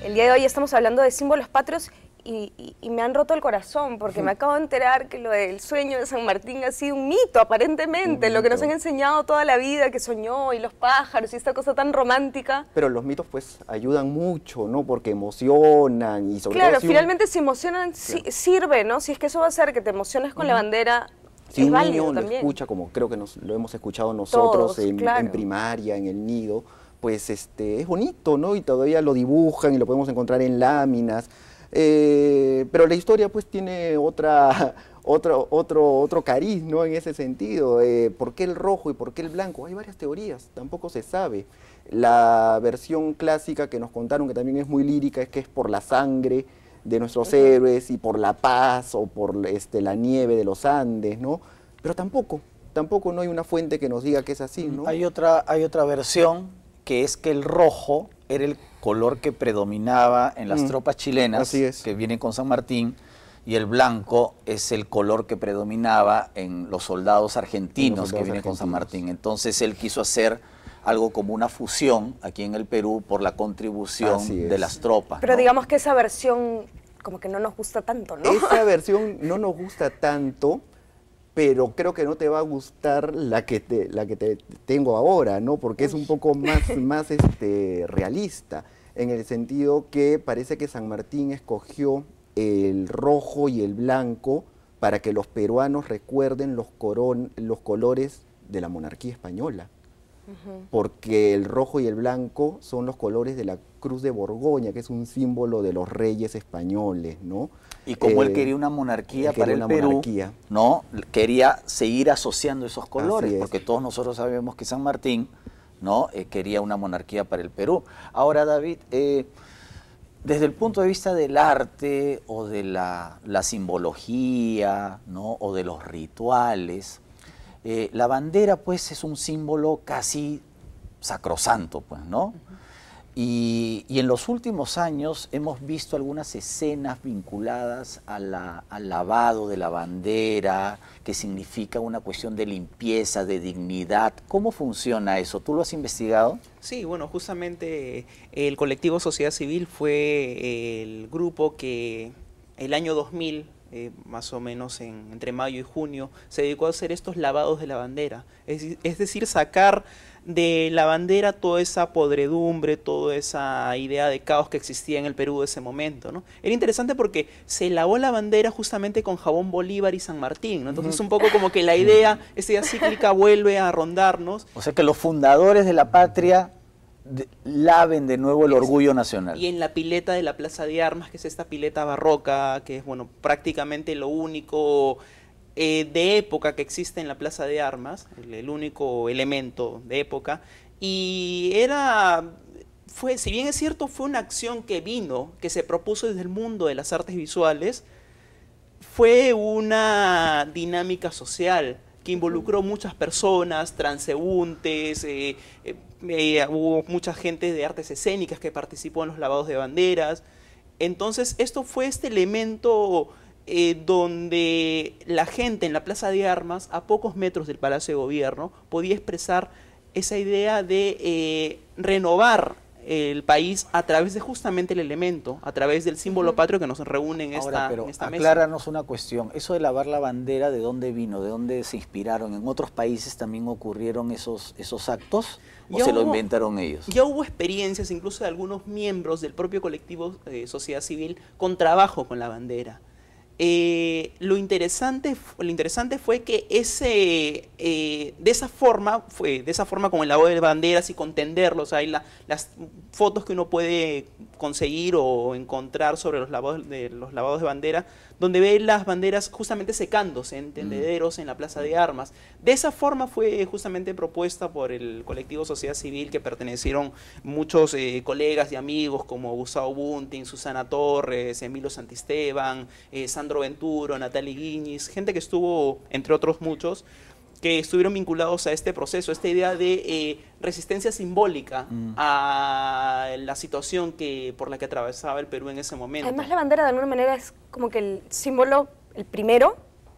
El día de hoy estamos hablando de símbolos patrios y me han roto el corazón porque me acabo de enterar que lo del sueño de San Martín ha sido un mito, aparentemente, lo que nos han enseñado toda la vida, que soñó, y los pájaros, y esta cosa tan romántica. Pero los mitos pues ayudan mucho, ¿no? Porque emocionan y sobre claro, todo... finalmente si emocionan, sirve, ¿no? Si es que eso va a hacer que te emociones con la bandera, si es un válido niño lo también. escucha, como creo que lo hemos escuchado nosotros Todos, en claro. primaria, en el nido, pues es bonito, ¿no? Y todavía lo dibujan y lo podemos encontrar en láminas. Pero la historia pues tiene otro cariz, ¿no? En ese sentido. ¿Por qué el rojo y por qué el blanco? Hay varias teorías, tampoco se sabe. La versión clásica que nos contaron, que también es muy lírica, es que es por la sangre de nuestros héroes y por la paz o por la nieve de los Andes, ¿no? Pero tampoco no hay una fuente que nos diga que es así, ¿no? Hay otra versión que es que el rojo era el color que predominaba en las tropas chilenas que vienen con San Martín, y el blanco es el color que predominaba en los soldados argentinos que vienen con San Martín. Entonces él quiso hacer algo como una fusión aquí en el Perú por la contribución de las tropas. Pero ¿no? digamos que esa versión como que no nos gusta tanto, ¿no? Esa versión no nos gusta tanto, pero creo que no te va a gustar la que te tengo ahora, ¿no? Porque es un poco más realista, en el sentido que parece que San Martín escogió el rojo y el blanco para que los peruanos recuerden los colores de la monarquía española. Porque el rojo y el blanco son los colores de la Cruz de Borgoña, que es un símbolo de los reyes españoles, ¿no? Y como él quería una monarquía para el Perú, ¿no? Quería seguir asociando esos colores, porque todos nosotros sabemos que San Martín, ¿no? Quería una monarquía para el Perú. Ahora, David, desde el punto de vista del arte o de la simbología, ¿no? O de los rituales, la bandera pues es un símbolo casi sacrosanto, pues, ¿no? Y en los últimos años hemos visto algunas escenas vinculadas al lavado de la bandera, que significa una cuestión de limpieza, de dignidad. ¿Cómo funciona eso? ¿Tú lo has investigado? Sí, bueno, justamente el colectivo Sociedad Civil fue el grupo que el año 2000, más o menos entre mayo y junio, se dedicó a hacer estos lavados de la bandera. Es decir, sacar de la bandera toda esa podredumbre, toda esa idea de caos que existía en el Perú de ese momento, ¿no? Era interesante porque se lavó la bandera justamente con jabón Bolívar y San Martín, ¿no? Entonces un poco como que la idea, esta idea cíclica vuelve a rondarnos. O sea que los fundadores de la patria laven de nuevo el orgullo nacional. Y en la pileta de la Plaza de Armas, que es esta pileta barroca, que es, bueno, prácticamente lo único de época que existe en la Plaza de Armas, el único elemento de época, y si bien es cierto, fue una acción que se propuso desde el mundo de las artes visuales, fue una dinámica social que involucró muchas personas, transeúntes, hubo mucha gente de artes escénicas que participó en los lavados de banderas. Entonces esto fue este elemento donde la gente en la Plaza de Armas, a pocos metros del Palacio de Gobierno, podía expresar esa idea de renovar el país a través de justamente el elemento, a través del símbolo patrio que nos reúne en esta mesa. Acláranos una cuestión, eso de lavar la bandera, ¿de dónde vino? ¿De dónde se inspiraron? ¿En otros países también ocurrieron esos actos? ¿O se lo inventaron ellos? Ya hubo experiencias incluso de algunos miembros del propio colectivo Sociedad Civil con trabajo con la bandera. Lo interesante fue que de esa forma con el lavado de banderas y con tenderlos, hay las fotos que uno puede conseguir o encontrar sobre los lavados de bandera, donde ve las banderas justamente secándose en tendederos en la Plaza de Armas. De esa forma fue justamente propuesta por el colectivo Sociedad Civil, que pertenecieron muchos colegas y amigos como Gustavo Bunting, Susana Torres, Emilio Santisteban, Sandro Venturo, Natalie Guiñiz, gente que estuvo, entre otros muchos, que estuvieron vinculados a este proceso, esta idea de resistencia simbólica a la situación por la que atravesaba el Perú en ese momento. Además, la bandera de alguna manera es como que el símbolo, el primero,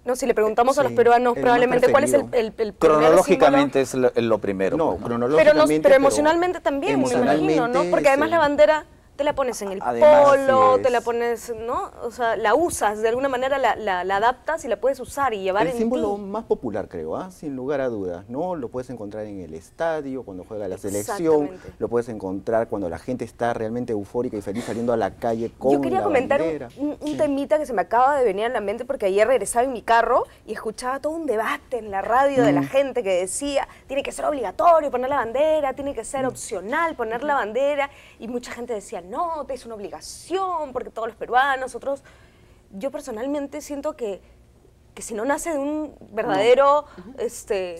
¿no? Si le preguntamos a los peruanos probablemente cuál es el primer cronológicamente símbolo. Es lo primero. No, cronológicamente. Pero emocionalmente también, me imagino, ¿no? Porque además la bandera te la pones en el Además, polo, te la pones, ¿no? O sea, la usas, de alguna manera la adaptas y la puedes usar y llevar en ti. El símbolo más popular, creo, sin lugar a dudas, ¿no? Lo puedes encontrar en el estadio, cuando juega la selección, lo puedes encontrar cuando la gente está realmente eufórica y feliz saliendo a la calle con la bandera. Yo quería comentar un temita que se me acaba de venir a la mente, porque ayer regresaba en mi carro y escuchaba todo un debate en la radio de la gente que decía, tiene que ser obligatorio poner la bandera, tiene que ser opcional poner la bandera, y mucha gente decía, no, es una obligación, porque todos los peruanos, yo personalmente siento que si no nace de un verdadero,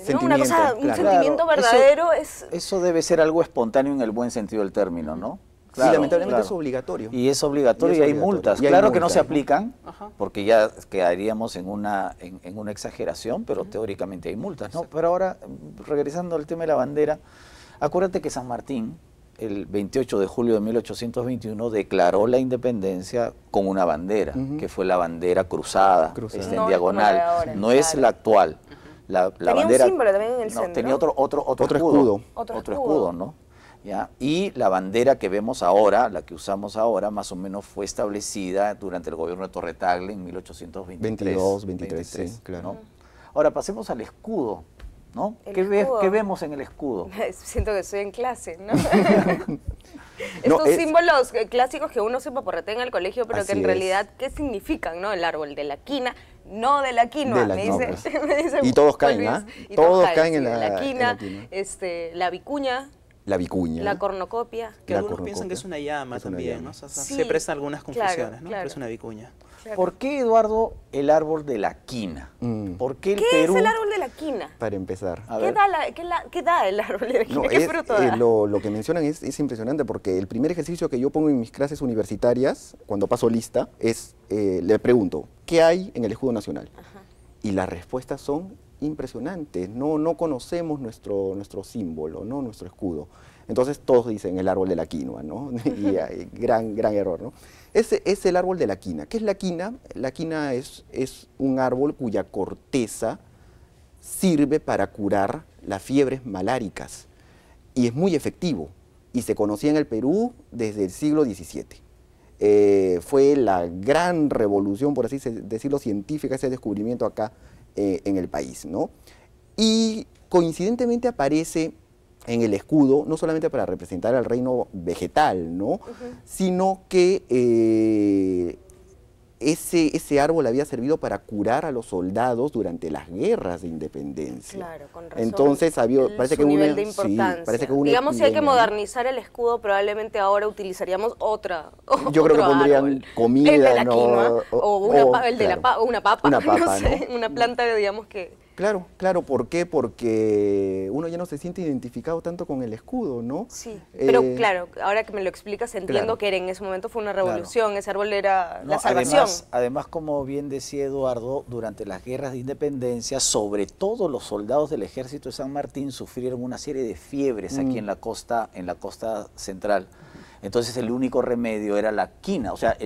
¿no? Una cosa, un sentimiento verdadero, eso debe ser algo espontáneo en el buen sentido del término, ¿no? Claro, sí, lamentablemente es obligatorio. Y es obligatorio y hay multas. Claro que no se aplican, porque ya quedaríamos en una exageración, pero teóricamente hay multas, ¿no? Pero ahora, regresando al tema de la bandera, acuérdate que San Martín, el 28 de julio de 1821, declaró la independencia con una bandera, que fue la bandera cruzada, en diagonal. Ahora, no es la actual. La tenía bandera, un símbolo también en el centro. Tenía otro escudo, ¿no? ¿Ya? Y la bandera que vemos ahora, la que usamos ahora, más o menos fue establecida durante el gobierno de Torre Tagle en 1823. 23, sí, claro. ¿no? Ahora pasemos al escudo, ¿no? ¿Qué vemos en el escudo? Siento que estoy en clase, ¿no? Estos símbolos clásicos que uno se paporretea en el colegio, pero que en realidad, ¿qué significan, no? El árbol de la quina, no de la quinoa, me dice y todos caen, ¿ah? Todos caen en la quina, la vicuña. La vicuña. La cornucopia. Que algunos piensan que es una llama también, ¿no? O sea, se prestan algunas confusiones, ¿no? Pero es una vicuña. Claro. ¿Por qué, Eduardo, el árbol de la quina? ¿Por qué el Perú? ¿Qué es el árbol de la quina? Para empezar. ¿Qué da el árbol de la quina? No, ¿Qué fruto da? Lo que mencionan es impresionante, porque el primer ejercicio que yo pongo en mis clases universitarias, cuando paso lista, es, le pregunto, ¿qué hay en el escudo nacional? Y las respuestas son impresionantes. No conocemos nuestro símbolo, ¿no? Nuestro escudo. Entonces todos dicen el árbol de la quinoa, ¿no? Y gran error, ¿no? Ese es el árbol de la quina. ¿Qué es la quina? La quina es un árbol cuya corteza sirve para curar las fiebres maláricas y es muy efectivo y se conocía en el Perú desde el siglo XVII. Fue la gran revolución, por así decirlo, científica, ese descubrimiento acá en el país, ¿no? Y coincidentemente aparece en el escudo, no solamente para representar al reino vegetal, ¿no? Sino que ese árbol había servido para curar a los soldados durante las guerras de independencia. Claro, con razón. Entonces, parece que nivel de importancia. Parece que digamos, si hay que modernizar el escudo, probablemente ahora utilizaríamos yo creo que pondrían árbol. Comida, el de la quinoa, ¿no? o una papa, no sé, ¿no? Una planta, digamos que... Claro, ¿por qué? Porque uno ya no se siente identificado tanto con el escudo, ¿no? Sí, pero claro, ahora que me lo explicas, entiendo que en ese momento fue una revolución, ese árbol era la salvación. Además, como bien decía Eduardo, durante las guerras de independencia, sobre todo los soldados del ejército de San Martín sufrieron una serie de fiebres aquí en la costa central. Entonces el único remedio era la quina, o sea,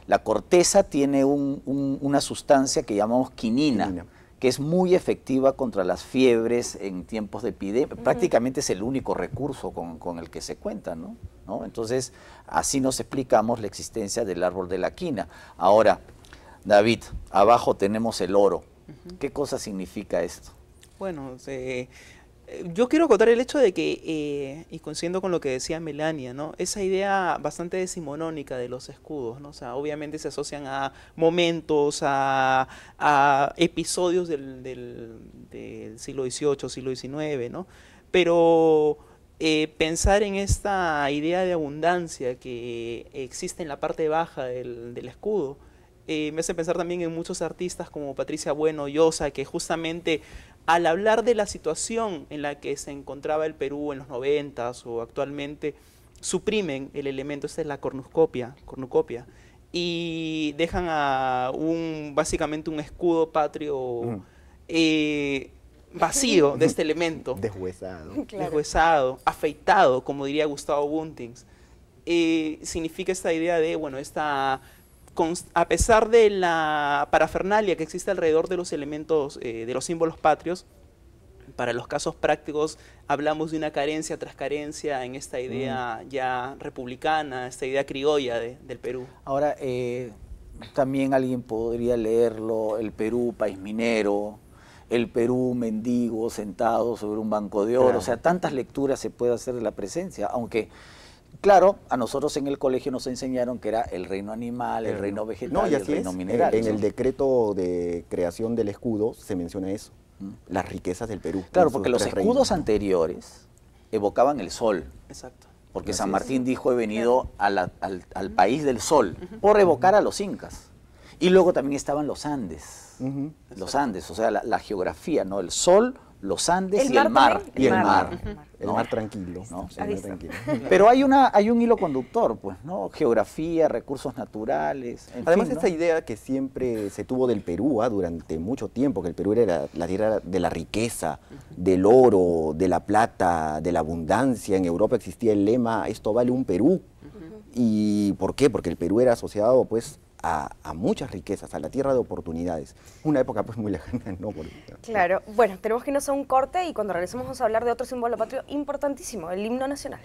la corteza tiene una sustancia que llamamos quinina, que es muy efectiva contra las fiebres en tiempos de epidemia. Prácticamente es el único recurso con el que se cuenta, ¿no? Entonces, así nos explicamos la existencia del árbol de la quina. Ahora, David, abajo tenemos el oro. ¿Qué cosa significa esto? Bueno, yo quiero acotar el hecho de que, y coincidiendo con lo que decía Melania, ¿no? Esa idea bastante decimonónica de los escudos, ¿no? O sea, obviamente se asocian a momentos, a episodios del siglo XVIII, siglo XIX, ¿no? Pero pensar en esta idea de abundancia que existe en la parte baja del escudo, me hace pensar también en muchos artistas como Patricia Bueno, Llosa, que justamente al hablar de la situación en la que se encontraba el Perú en los 90s o actualmente, suprimen el elemento, esta es la cornucopia, y dejan básicamente un escudo patrio vacío de este elemento. Deshuesado, afeitado, como diría Gustavo Buntings. Significa esta idea de, bueno, a pesar de la parafernalia que existe alrededor de los elementos, de los símbolos patrios, para los casos prácticos hablamos de una carencia tras carencia en esta idea ya republicana, esta idea criolla del Perú. Ahora, también alguien podría leerlo, el Perú país minero, el Perú mendigo sentado sobre un banco de oro, o sea, tantas lecturas se puede hacer de la presencia, aunque... Claro, a nosotros en el colegio nos enseñaron que era el reino animal, el reino vegetal y el reino mineral. En el decreto de creación del escudo se menciona eso, las riquezas del Perú. Claro, porque los escudos anteriores evocaban el sol. Exacto. Porque San Martín dijo, he venido al país del sol, por evocar a los incas. Y luego también estaban los Andes. Los Andes, o sea, la geografía, ¿no? El sol, los Andes y el mar. Y el mar. El mar tranquilo. ¿No? El mar tranquilo. Pero hay un hilo conductor, pues, ¿no? Geografía, recursos naturales. Además, esta idea que siempre se tuvo del Perú durante mucho tiempo, que el Perú era la tierra de la riqueza, del oro, de la plata, de la abundancia. En Europa existía el lema, esto vale un Perú. ¿Y por qué? Porque el Perú era asociado, pues, a muchas riquezas, a la tierra de oportunidades. Una época pues muy lejana, ¿no? Claro. Bueno, tenemos que irnos a un corte y cuando regresemos vamos a hablar de otro símbolo patrio importantísimo, el himno nacional.